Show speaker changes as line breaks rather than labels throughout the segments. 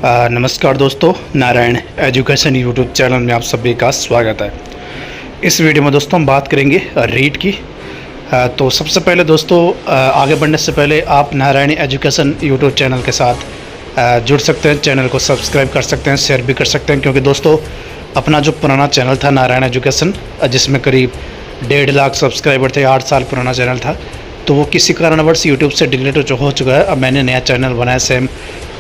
नमस्कार दोस्तों, Narayan education YouTube channel में आप सभी का स्वागत है। इस वीडियो में दोस्तों हम बात करेंगे रीट की। तो सबसे पहले दोस्तों, आगे बढ़ने से पहले आप नारायण एजुकेशन यूट्यूब चैनल के साथ जुड़ सकते हैं, चैनल को सब्सक्राइब कर सकते हैं, शेयर भी कर सकते हैं, क्योंकि दोस्तों अपना जो पुराना चैनल था नारायण एजुकेशन, जिसमें करीब 1.5 लाख सब्सक्राइबर थे, 8 साल पुराना चैनल था, तो वो किसी कारणवश यूट्यूब से डिलीट हो चुका है। अब मैंने नया चैनल बनाया सेम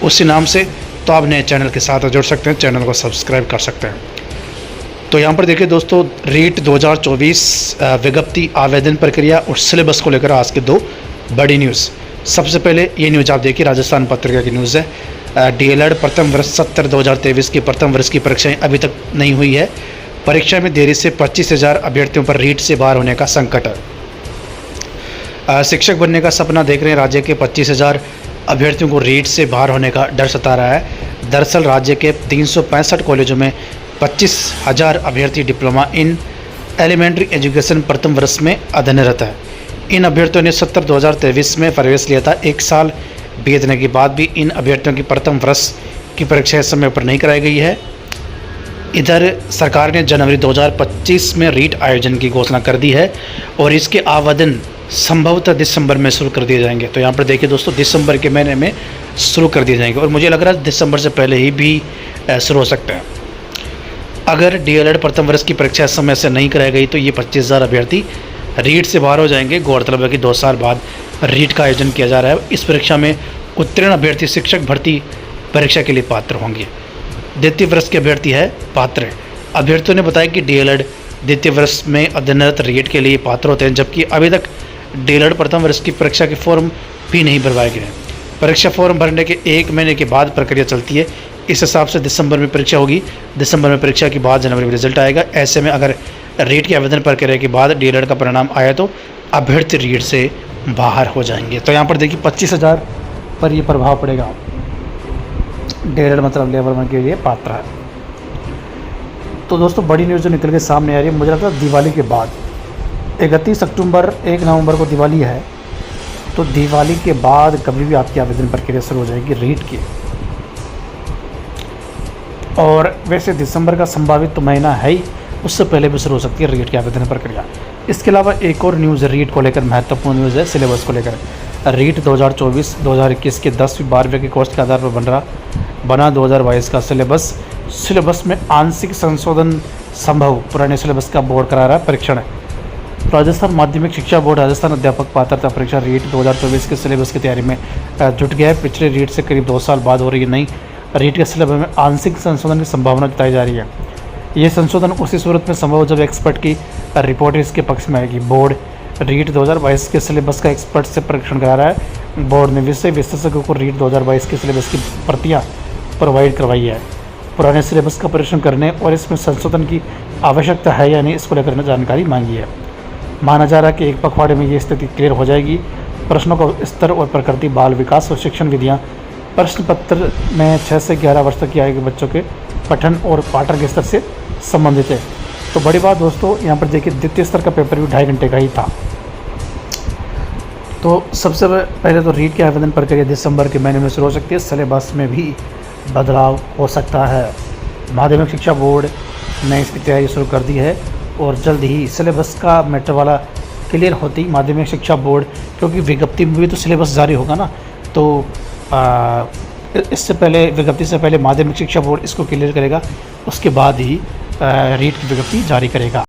उसी नाम से, तो आप नए चैनल के साथ जुड़ सकते हैं, चैनल को सब्सक्राइब कर सकते हैं। तो यहाँ पर देखिए दोस्तों, रीट 2024 विज्ञप्ति आवेदन प्रक्रिया और सिलेबस को लेकर आज के 2 बड़ी न्यूज़। सबसे पहले ये न्यूज़ आप देखिए, राजस्थान पत्रिका की न्यूज़ है। डीएलएड प्रथम वर्ष 70/2023 की प्रथम वर्ष की परीक्षाएं अभी तक नहीं हुई है। परीक्षा में देरी से 25,000 अभ्यर्थियों पर रीट से बाहर होने का संकट है। शिक्षक बनने का सपना देख रहे हैं राज्य के 25,000 अभ्यर्थियों को रीट से बाहर होने का डर सता रहा है। दरअसल राज्य के 365 कॉलेजों में 25,000 अभ्यर्थी डिप्लोमा इन एलिमेंट्री एजुकेशन प्रथम वर्ष में अध्ययनरत है। इन अभ्यर्थियों ने 70/2023 में प्रवेश लिया था। 1 साल बीतने के बाद भी इन अभ्यर्थियों की प्रथम वर्ष की परीक्षाएं समय पर नहीं कराई गई है। इधर सरकार ने जनवरी 2025 में रीट आयोजन की घोषणा कर दी है और इसके आवेदन संभवतः दिसंबर में शुरू कर दिए जाएंगे। तो यहाँ पर देखिए दोस्तों, दिसंबर के महीने में शुरू कर दिए जाएंगे और मुझे लग रहा है दिसंबर से पहले ही भी शुरू हो सकते हैं। अगर डीएलएड प्रथम वर्ष की परीक्षा समय से नहीं कराई गई तो ये 25,000 अभ्यर्थी रीट से बाहर हो जाएंगे। गौरतलब है कि 2 साल बाद रीट का आयोजन किया जा रहा है। इस परीक्षा में उत्तीर्ण अभ्यर्थी शिक्षक भर्ती परीक्षा के लिए पात्र होंगे। द्वितीय वर्ष के अभ्यर्थी है पात्र। अभ्यर्थियों ने बताया कि डीएलएड द्वितीय वर्ष में अध्ययनरत रीट के लिए पात्र होते हैं, जबकि अभी तक डीएलएड प्रथम वर्ष की परीक्षा के फॉर्म भी नहीं भरवाए गए हैं। परीक्षा फॉर्म भरने के 1 महीने के बाद प्रक्रिया चलती है। इस हिसाब से दिसंबर में परीक्षा होगी। दिसंबर में परीक्षा के बाद जनवरी में रिजल्ट आएगा। ऐसे में अगर रीट के आवेदन प्रक्रिया के बाद डीएलएड का परिणाम आया तो अभ्यर्थी रीट से बाहर हो जाएंगे। तो यहाँ पर देखिए 25,000 पर ये प्रभाव पड़ेगा। डीएलएड मतलब लेवल 1 के लिए पात्र है। तो दोस्तों बड़ी न्यूज़ जो निकल के सामने आ रही है, मुझे लगता है दिवाली के बाद 31 अक्टूबर 1 नवंबर को दिवाली है, तो दिवाली के बाद कभी भी आपकी आवेदन प्रक्रिया शुरू हो जाएगी रीट की। और वैसे दिसंबर का संभावित तो महीना है ही, उससे पहले भी शुरू हो सकती है रीट की आवेदन प्रक्रिया। इसके अलावा एक और न्यूज़ रीट को लेकर महत्वपूर्ण न्यूज़ है, सिलेबस को लेकर। रीट 2024-2021 के 10वीं 12वीं के कोर्स के आधार पर बना 2022 का सिलेबस में आंशिक संशोधन संभव। पुराने सिलेबस का बोर्ड करा रहा है परीक्षण। राजस्थान माध्यमिक शिक्षा बोर्ड राजस्थान अध्यापक पात्रता परीक्षा रीट 2024 के सिलेबस की तैयारी में जुट गया है। पिछले रीट से करीब 2 साल बाद हो रही है नई रीट के सिलेबस में आंशिक संशोधन की संभावना जताई जा रही है। ये संशोधन उसी सूरत में संभव जब एक्सपर्ट की रिपोर्ट इसके पक्ष में आएगी। बोर्ड रीट 2022 के सिलेबस का एक्सपर्ट से परीक्षण करा रहा है। बोर्ड ने विषय विशेषज्ञों को रीट 2022 के सिलेबस की प्रतियाँ प्रोवाइड करवाई है। पुराने सिलेबस का परीक्षण करने और इसमें संशोधन की आवश्यकता है या नहीं, इसको लेकर जानकारी मांगी है। माना जा रहा है कि एक पखवाड़े में ये स्थिति क्लियर हो जाएगी। प्रश्नों का स्तर और प्रकृति, बाल विकास और शिक्षण विधियाँ प्रश्न पत्र में 6 से 11 वर्ष तक की आयु के बच्चों के पठन और पाठन के स्तर से संबंधित है। तो बड़ी बात दोस्तों, यहाँ पर देखिए द्वितीय स्तर का पेपर भी 2.5 घंटे का ही था। तो सबसे पहले तो रीट के आवेदन प्रक्रिया दिसंबर के महीने में शुरू हो सकती है। सिलेबस में भी बदलाव हो सकता है। माध्यमिक शिक्षा बोर्ड ने इसकी तैयारी शुरू कर दी है और जल्द ही सिलेबस का मैटर वाला क्लियर होती ही माध्यमिक शिक्षा बोर्ड, क्योंकि विज्ञप्ति में भी तो सिलेबस जारी होगा ना, तो इससे पहले विज्ञप्ति से पहले माध्यमिक शिक्षा बोर्ड इसको क्लियर करेगा, उसके बाद ही रीट की विज्ञप्ति जारी करेगा।